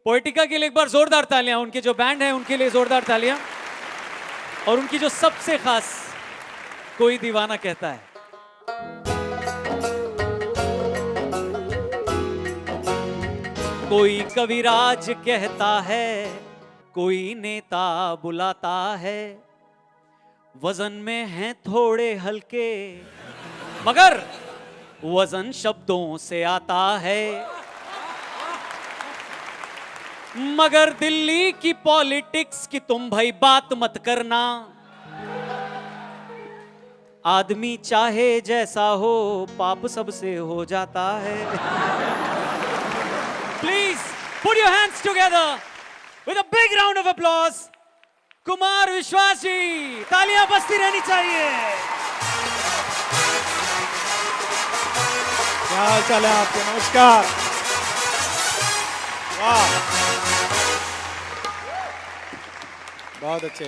Poetica के लिए एक बार जोरदार तालियां, उनके जो बैंड है उनके लिए जोरदार तालियां, और उनकी जो सबसे खास कोई दीवाना कहता है। कोई कविराज कहता है, कोई नेता बुलाता है, वजन में हैं थोड़े हल्के मगर वजन शब्दों से आता है। मगर दिल्ली की पॉलिटिक्स की तुम भाई बात मत करना, आदमी चाहे जैसा हो पाप सबसे हो जाता है। Please put your hands together with a big round of applause, Kumar विश्वास जी। तालियां बजती रहनी चाहिए। क्या हाल चाल है आपके? नमस्कार। वाह, बहुत अच्छे।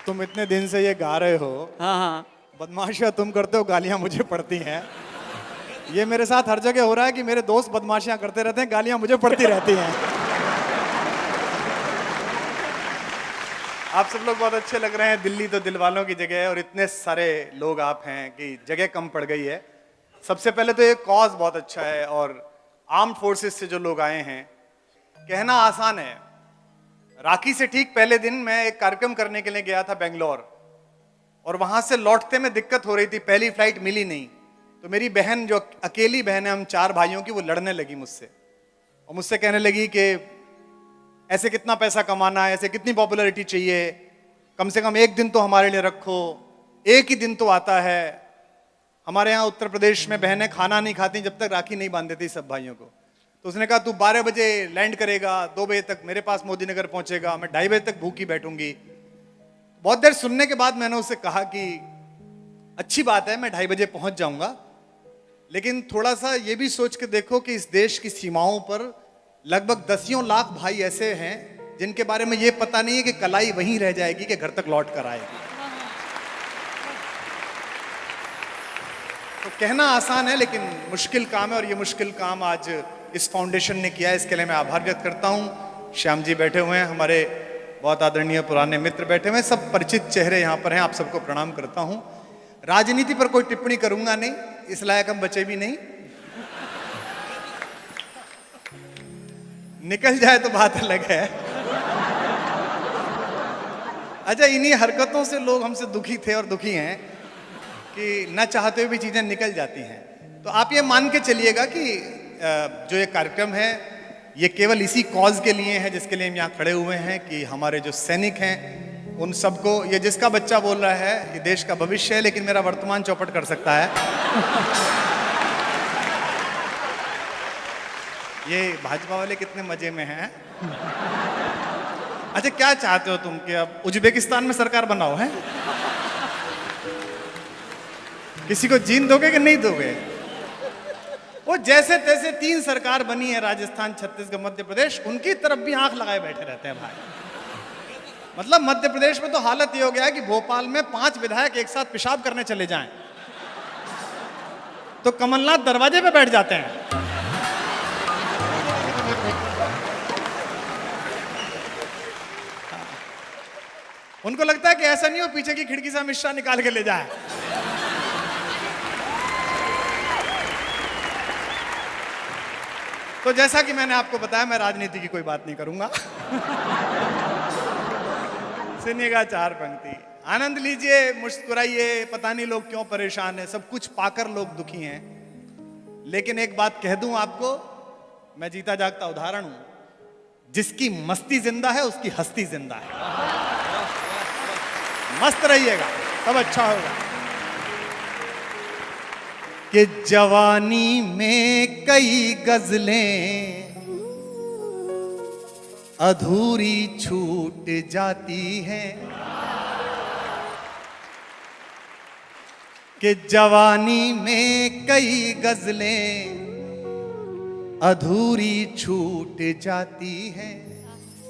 तुम इतने दिन से ये गा रहे हो। हाँ, बदमाशियां तुम करते हो, गालियां मुझे पड़ती हैं। ये मेरे साथ हर जगह हो रहा है कि मेरे दोस्त बदमाशियां करते रहते हैं, गालियां मुझे पड़ती रहती हैं। आप सब लोग बहुत अच्छे लग रहे हैं। दिल्ली तो दिल वालों की जगह है और इतने सारे लोग आप हैं कि जगह कम पड़ गई है। सबसे पहले तो ये कॉज बहुत अच्छा है और आर्म्ड फोर्सेस से जो लोग आए हैं, कहना आसान है। राखी से ठीक पहले दिन मैं एक कार्यक्रम करने के लिए गया था बेंगलोर, और वहां से लौटते में दिक्कत हो रही थी, पहली फ्लाइट मिली नहीं। तो मेरी बहन, जो अकेली बहन है हम 4 भाइयों की, वो लड़ने लगी मुझसे और मुझसे कहने लगी कि ऐसे कितना पैसा कमाना है, ऐसे कितनी पॉपुलैरिटी चाहिए, कम से कम एक दिन तो हमारे लिए रखो, एक ही दिन तो आता है। हमारे यहाँ उत्तर प्रदेश में बहनें खाना नहीं खाती जब तक राखी नहीं बांध देती सब भाइयों को। तो उसने कहा तू 12 बजे लैंड करेगा, 2 बजे तक मेरे पास मोदी नगर पहुंचेगा, मैं 2:30 बजे तक भूखी बैठूंगी। बहुत देर सुनने के बाद मैंने उससे कहा कि अच्छी बात है, मैं 2:30 बजे पहुंच जाऊंगा, लेकिन थोड़ा सा ये भी सोच के देखो कि इस देश की सीमाओं पर लगभग 10 लाख भाई ऐसे हैं जिनके बारे में ये पता नहीं है कि कलाई वहीं रह जाएगी कि घर तक लौट कर आएगी। तो कहना आसान है लेकिन मुश्किल काम है, और ये मुश्किल काम आज इस फाउंडेशन ने किया है। इसके लिए मैं आभार व्यक्त करता हूँ। श्याम जी बैठे हुए हैं, हमारे बहुत आदरणीय पुराने मित्र बैठे हुए हैं, सब परिचित चेहरे यहाँ पर हैं। आप सबको प्रणाम करता हूँ। राजनीति पर कोई टिप्पणी करूंगा नहीं, इस लायक हम बचे भी नहीं। निकल जाए तो बात अलग है। अच्छा, इन्हीं हरकतों से लोग हमसे दुखी थे और दुखी हैं कि न चाहते हुए भी चीजें निकल जाती हैं। तो आप ये मान के चलिएगा कि जो ये कार्यक्रम है ये केवल इसी कॉज के लिए है जिसके लिए हम यहाँ खड़े हुए हैं, कि हमारे जो सैनिक हैं उन सबको, ये जिसका बच्चा बोल रहा है ये देश का भविष्य है, लेकिन मेरा वर्तमान चौपट कर सकता है। ये भाजपा वाले कितने मजे में हैं। अच्छा, क्या चाहते हो तुम कि अब उज्बेकिस्तान में सरकार बनाओ? है किसी को जीन दोगे कि नहीं दोगे? वो जैसे तैसे 3 सरकार बनी है, राजस्थान, छत्तीसगढ़, मध्य प्रदेश, उनकी तरफ भी आंख लगाए बैठे रहते हैं भाई। मतलब मध्य प्रदेश में तो हालत ये हो गया है कि भोपाल में 5 विधायक एक साथ पेशाब करने चले जाएं तो कमलनाथ दरवाजे पे बैठ जाते हैं। उनको लगता है कि ऐसा नहीं हो पीछे की खिड़की से अमित शाह निकाल के ले जाए। तो जैसा कि मैंने आपको बताया, मैं राजनीति की कोई बात नहीं करूंगा। सुनिएगा 4 पंक्ति, आनंद लीजिए, मुस्कुराइए। पता नहीं लोग क्यों परेशान हैं, सब कुछ पाकर लोग दुखी हैं। लेकिन एक बात कह दूं आपको, मैं जीता जागता उदाहरण हूं। जिसकी मस्ती जिंदा है उसकी हस्ती जिंदा है। मस्त रहिएगा, सब अच्छा होगा। कि जवानी में कई गजलें अधूरी छूट जाती हैं, कि जवानी में कई गजलें अधूरी छूट जाती हैं।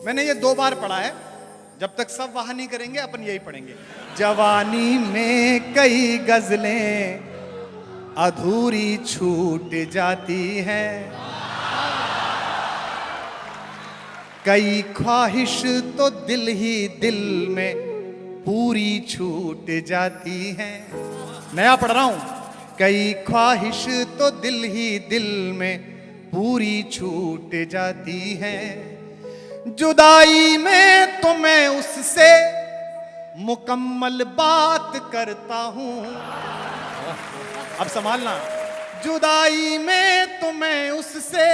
मैंने ये 2 बार पढ़ा है, जब तक सब वाह नहीं करेंगे अपन यही पढ़ेंगे। जवानी में कई गजलें अधूरी छूट जाती हैं, कई ख्वाहिश तो दिल ही दिल में पूरी छूट जाती है। नया पढ़ रहा हूं। कई ख्वाहिश तो दिल ही दिल में पूरी छूट जाती है। जुदाई में तो मैं उससे मुकम्मल बात करता हूं। अब संभालना। जुदाई में तो मैं उससे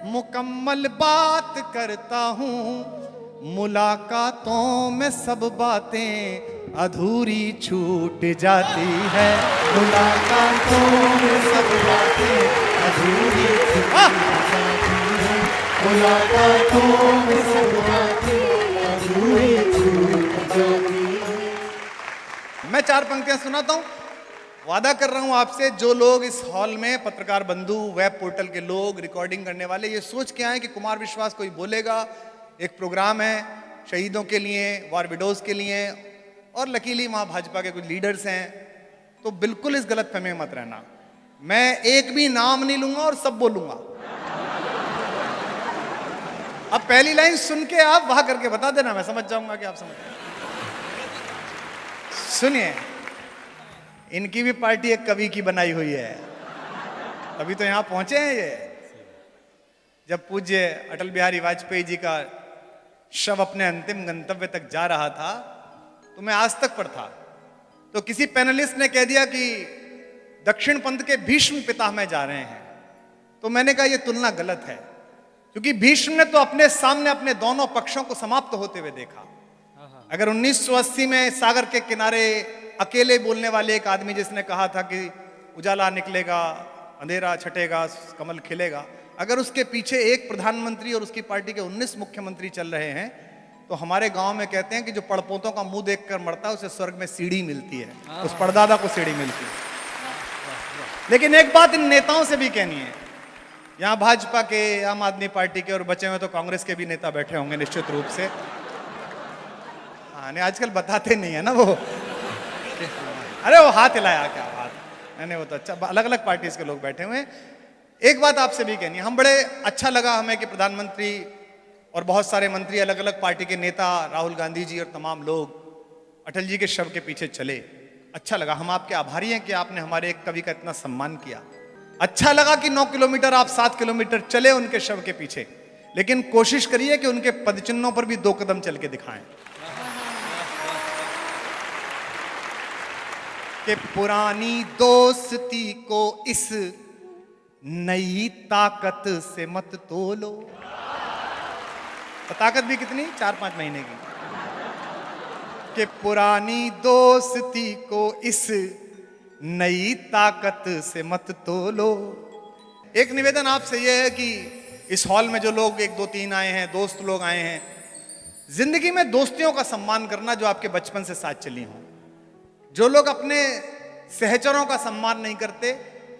मुकम्मल बात करता हूं। मुलाकातों में सब बातें अधूरी छूट जाती है। मुलाकातों में सब बातें अधूरी छूट जाती है। मुलाकातों में सब बातें अधूरी छूट जाती है। मैं 4 पंक्तियां सुनाता हूं। वादा कर रहा हूं आपसे, जो लोग इस हॉल में, पत्रकार बंधु, वेब पोर्टल के लोग, रिकॉर्डिंग करने वाले, ये सोच के आए कि कुमार विश्वास कोई बोलेगा, एक प्रोग्राम है शहीदों के लिए, वॉर विडोज के लिए, और लकीली वहां भाजपा के कुछ लीडर्स हैं, तो बिल्कुल इस गलतफहमी में मत रहना। मैं एक भी नाम नहीं लूंगा और सब बोलूंगा। अब पहली लाइन सुन के आप वहां करके बता देना, मैं समझ जाऊंगा कि आप समझ। सुनिए, इनकी भी पार्टी एक कवि की बनाई हुई है, अभी तो यहां पहुंचे हैं ये। जब पूज्य अटल बिहारी वाजपेयी जी का शव अपने अंतिम गंतव्य तक जा रहा था, तो मैं आज तक पर था, तो किसी पैनलिस्ट ने कह दिया कि दक्षिण पंथ के भीष्म पितामह जा रहे हैं। तो मैंने कहा यह तुलना गलत है, क्योंकि भीष्म ने तो अपने सामने अपने दोनों पक्षों को समाप्त होते हुए देखा। अगर 1980 में सागर के किनारे अकेले बोलने वाले एक आदमी जिसने कहा था कि उजाला निकलेगा, अंधेरा छटेगा, कमल खिलेगा, अगर उसके पीछे एक प्रधानमंत्री और उसकी पार्टी के 19 मुख्यमंत्री चल रहे हैं, तो हमारे गांव में कहते हैं कि जो पड़पोतों का मुंह देखकर मरता है उसे स्वर्ग में सीढ़ी मिलती है, उस परदादा को सीढ़ी मिलती है। लेकिन एक बात इन नेताओं से भी कहनी है, यहां भाजपा के, आम आदमी पार्टी के, और बचे हुए तो कांग्रेस के भी नेता बैठे होंगे निश्चित रूप से। हाँ, नहीं आजकल बताते नहीं है ना वो। अरे वो हाथ हिलाया, क्या बात, नहीं वो तो अच्छा, अलग अलग पार्टी के लोग बैठे हुए हैं। एक बात आपसे भी कहनी है, हम बड़े अच्छा लगा हमें कि प्रधानमंत्री और बहुत सारे मंत्री, अलग अलग पार्टी के नेता, राहुल गांधी जी और तमाम लोग अटल जी के शव के पीछे चले। अच्छा लगा, हम आपके आभारी हैं कि आपने हमारे एक कवि का इतना सम्मान किया। अच्छा लगा कि 9 किलोमीटर आप 7 किलोमीटर चले उनके शव के पीछे, लेकिन कोशिश करिए कि उनके पदचिन्हों पर भी 2 कदम चल के दिखाएं कि पुरानी दोस्ती को इस नई ताकत से मत तोलो। ताकत भी कितनी, 4-5 महीने की। कि पुरानी दोस्ती को इस नई ताकत से मत तोलो। एक निवेदन आपसे यह है कि इस हॉल में जो लोग 1, 2, 3 आए हैं, दोस्त लोग आए हैं, जिंदगी में दोस्तियों का सम्मान करना जो आपके बचपन से साथ चली हों। जो लोग अपने सहचरों का सम्मान नहीं करते,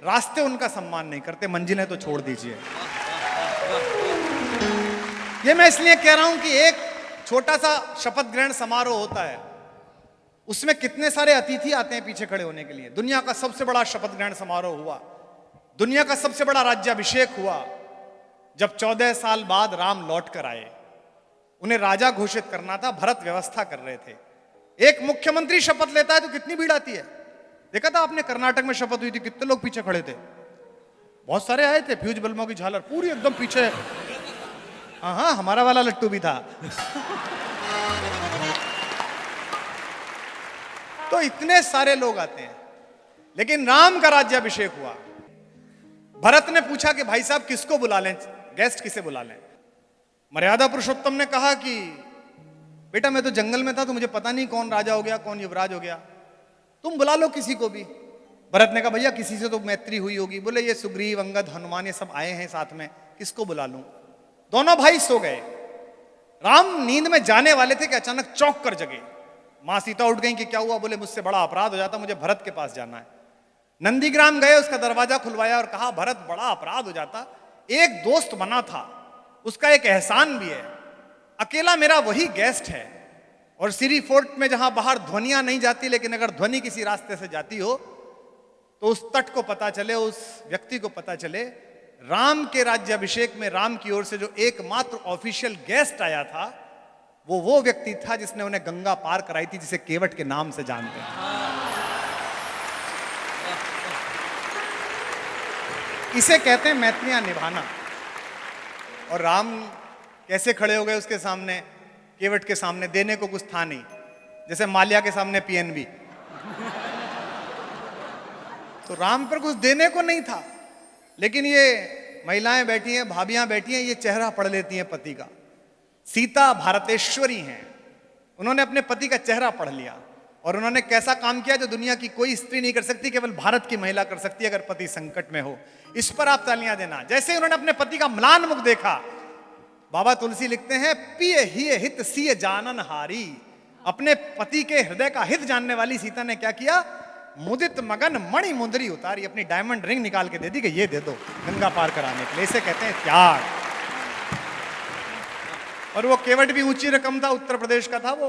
रास्ते उनका सम्मान नहीं करते, मंजिलें तो छोड़ दीजिए। ये मैं इसलिए कह रहा हूं कि एक छोटा सा शपथ ग्रहण समारोह होता है, उसमें कितने सारे अतिथि आते हैं पीछे खड़े होने के लिए। दुनिया का सबसे बड़ा शपथ ग्रहण समारोह हुआ, दुनिया का सबसे बड़ा राज्याभिषेक हुआ, जब 14 साल बाद राम लौट कर आए। उन्हें राजा घोषित करना था, भरत व्यवस्था कर रहे थे। एक मुख्यमंत्री शपथ लेता है तो कितनी भीड़ आती है। देखा था आपने, कर्नाटक में शपथ हुई थी, कितने लोग पीछे खड़े थे, बहुत सारे आए थे, फ्यूज बल्बों की झालर पूरी एकदम पीछे। हाँ, हमारा वाला लट्टू भी था। तो इतने सारे लोग आते हैं, लेकिन राम का राज्याभिषेक हुआ। भरत ने पूछा कि भाई साहब किसको बुला लें, गेस्ट किसे बुला लें। मर्यादा पुरुषोत्तम ने कहा कि बेटा मैं तो जंगल में था, तो मुझे पता नहीं कौन राजा हो गया, कौन युवराज हो गया, तुम बुला लो किसी को भी। भरत ने कहा भैया किसी से तो मैत्री हुई होगी। बोले ये सुग्रीव, अंगद, हनुमान ये सब आए हैं साथ में, किसको बुला लूं। दोनों भाई सो गए। राम नींद में जाने वाले थे कि अचानक चौंक कर जगे। मां सीता उठ गई कि क्या हुआ। बोले मुझसे बड़ा अपराध हो जाता, मुझे भरत के पास जाना है। नंदीग्राम गए, उसका दरवाजा खुलवाया और कहा भरत बड़ा अपराध हो जाता, एक दोस्त बना था, उसका एक एहसान भी है, अकेला मेरा वही गेस्ट है, और सीरी फोर्ट में जहां बाहर ध्वनियां नहीं जाती, लेकिन अगर ध्वनि किसी रास्ते से जाती हो तो उस तट को पता चले, उस व्यक्ति को पता चले राम के राज्याभिषेक में राम की ओर से जो एकमात्र ऑफिशियल गेस्ट आया था वो व्यक्ति था जिसने उन्हें गंगा पार कराई थी, जिसे केवट के नाम से जानते हैं। इसे कहते हैं मैत्रियां निभाना। और राम कैसे खड़े हो गए उसके सामने, केवट के सामने? देने को कुछ था नहीं, जैसे माल्या के सामने पीएनबी। तो राम पर कुछ देने को नहीं था, लेकिन ये महिलाएं बैठी हैं, भाभियां बैठी हैं, ये चेहरा पढ़ लेती हैं पति का। सीता भारतेश्वरी हैं, उन्होंने अपने पति का चेहरा पढ़ लिया और उन्होंने कैसा काम किया जो दुनिया की कोई स्त्री नहीं कर सकती, केवल भारत की महिला कर सकती है अगर पति संकट में हो। इस पर आप तालियां देना। जैसे ही उन्होंने अपने पति का म्लान मुख देखा, बाबा तुलसी लिखते हैं, पिय हिय हित सिय जानन हारी। अपने पति के हृदय का हित जानने वाली सीता ने क्या किया? मुदित मगन मणि मुंदरी उतारी, अपनी डायमंड रिंग निकाल के दे दी कि ये दे दो गंगा पार कराने के लिए। इसे कहते हैं त्याग। और वो केवट भी ऊंची रकम था, उत्तर प्रदेश का था वो।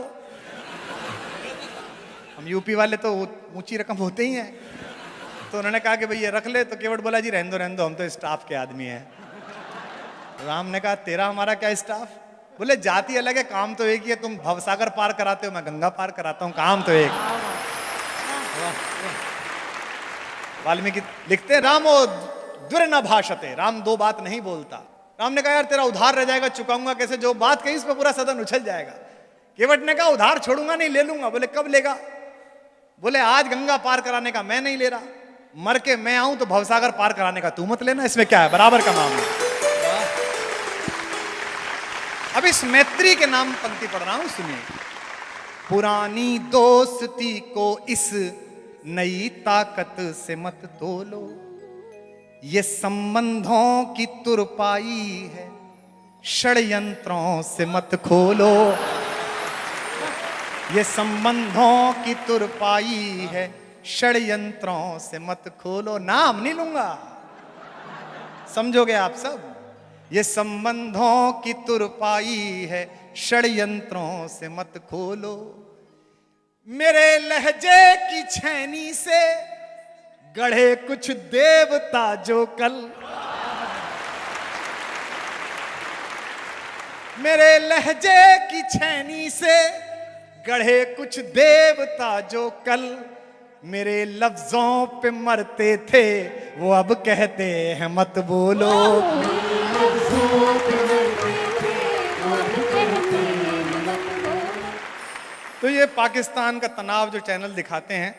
हम यूपी वाले तो ऊंची रकम होते ही हैं। तो उन्होंने कहा कि भाई ये रख ले, तो केवट बोला जी रहने दो, हम तो स्टाफ के आदमी हैं। राम ने कहा तेरा हमारा क्या स्टाफ? बोले जाति अलग है, काम तो एक ही है। तुम भवसागर पार कराते हो, मैं गंगा पार कराता हूं, काम तो एक। वाल्मीकि लिखते हैं, रामो दुर न भाषते, राम दो बात नहीं बोलता। राम ने कहा यार तेरा उधार रह जाएगा, चुकाऊंगा कैसे? जो बात कही उस पर पूरा सदन उछल जाएगा। केवट ने कहा उधार छोड़ूंगा नहीं, ले लूंगा। बोले कब लेगा? बोले आज गंगा पार कराने का मैं नहीं ले रहा, मर के मैं आऊं तो भवसागर पार कराने का तू मत लेना, इसमें क्या है, बराबर का मामला। अब इस मैत्री के नाम पंक्ति पढ़ रहा हूं, सुनिए। पुरानी दोस्ती को इस नई ताकत से मत तोलो, ये संबंधों की तुरपाई है, षड्यंत्रों से मत खोलो। ये संबंधों की तुरपाई है, षड्यंत्रों से मत खोलो। नाम नहीं लूंगा, समझोगे आप सब? ये संबंधों की तुरपाई है, षड्यंत्रों से मत खोलो। मेरे लहजे की छैनी से गढ़े कुछ देवता जो कल, मेरे लहजे की छैनी से गढ़े कुछ देवता जो कल, मेरे लफ्जों पे मरते थे वो अब कहते हैं मत बोलो। तो ये पाकिस्तान का तनाव जो चैनल दिखाते हैं,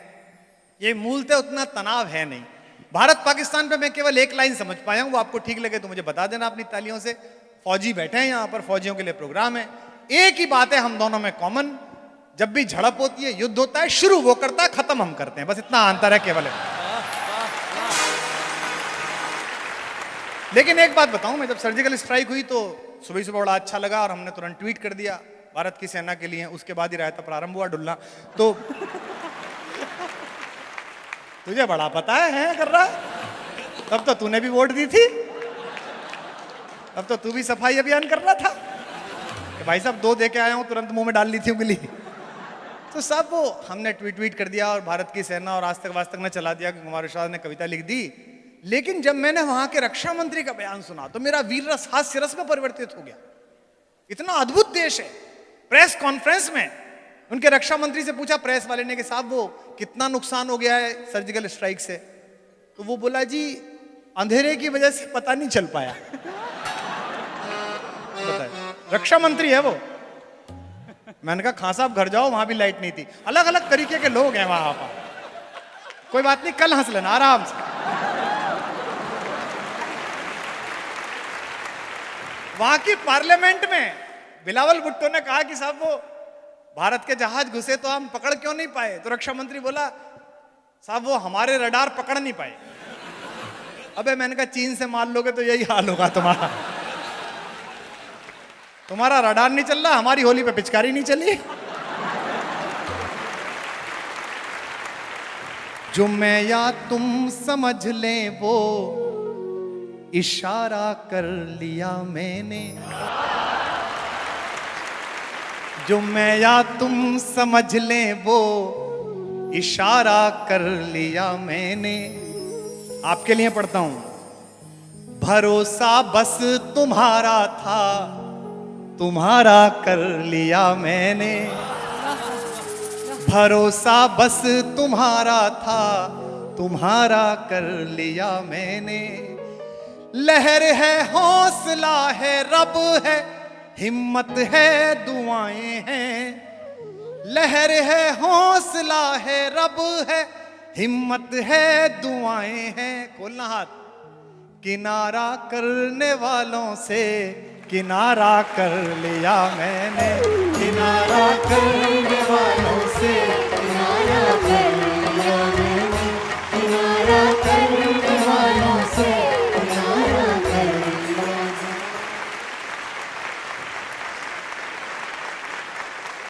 ये मूलतः उतना तनाव है नहीं। भारत पाकिस्तान पे मैं केवल एक लाइन समझ पाया हूं, वो आपको ठीक लगे तो मुझे बता देना अपनी तालियों से। फौजी बैठे हैं यहाँ पर, फौजियों के लिए प्रोग्राम है। एक ही बात है हम दोनों में कॉमन, जब भी झड़प होती है, युद्ध होता है, शुरू वो करता है, खत्म हम करते हैं, बस इतना अंतर है केवल। लेकिन एक बात बताऊं, मैं जब सर्जिकल स्ट्राइक हुई तो सुबह सुबह बड़ा अच्छा लगा और हमने तुरंत ट्वीट कर दिया भारत की सेना के लिए। उसके बाद ही रायता प्रारंभ हुआ डुलना। तो तुझे बड़ा पता है कर रहा, तब तो तूने भी वोट दी थी, तब तो तू भी सफाई अभियान कर रहा था कि भाई साहब 2 दे के आया हूं, तुरंत मुंह में डाल ली थी उंगली। तो सब वो हमने ट्वीट कर दिया और भारत की सेना और आज तक वास्तव में चला दिया कि कुमार विश्वास ने कविता लिख दी। लेकिन जब मैंने वहां के रक्षा मंत्री का बयान सुना तो मेरा वीर रस हास्य रस में परिवर्तित हो गया। इतना अद्भुत देश है। प्रेस कॉन्फ्रेंस में उनके रक्षा मंत्री से पूछा प्रेस वाले ने कि साहब वो कितना नुकसान हो गया है सर्जिकल स्ट्राइक से? तो वो बोला जी अंधेरे की वजह से पता नहीं चल पाया। रक्षा मंत्री है वो। मैंने कहा खां साहब घर जाओ, वहां भी लाइट नहीं थी। अलग अलग तरीके के लोग हैं वहां पर। कोई बात नहीं, कल हंस लेना आराम से। वहां की पार्लियामेंट में बिलावल भुट्टो ने कहा कि साहब वो भारत के जहाज घुसे तो हम पकड़ क्यों नहीं पाए? तो रक्षा मंत्री बोला साहब वो हमारे रडार पकड़ नहीं पाए। अबे मैंने कहा चीन से मार लोगे तो यही हाल होगा तुम्हारा। तुम्हारा रडार नहीं चल रहा, हमारी होली पे पिचकारी नहीं चली। जो मैं या तुम समझ ले वो इशारा कर लिया मैंने, जो मैं या तुम समझ ले वो इशारा कर लिया मैंने। आपके लिए पढ़ता हूं। भरोसा बस तुम्हारा था, तुम्हारा कर लिया मैंने। भरोसा बस तुम्हारा था, तुम्हारा कर लिया मैंने। लहर है, हौसला है, रब है, हिम्मत है, दुआएं हैं। लहर है, हौसला है, रब है, हिम्मत है, दुआएं हैं। खोलना हाथ। किनारा करने वालों से किनारा कर लिया मैंने। किनारा करने वालों से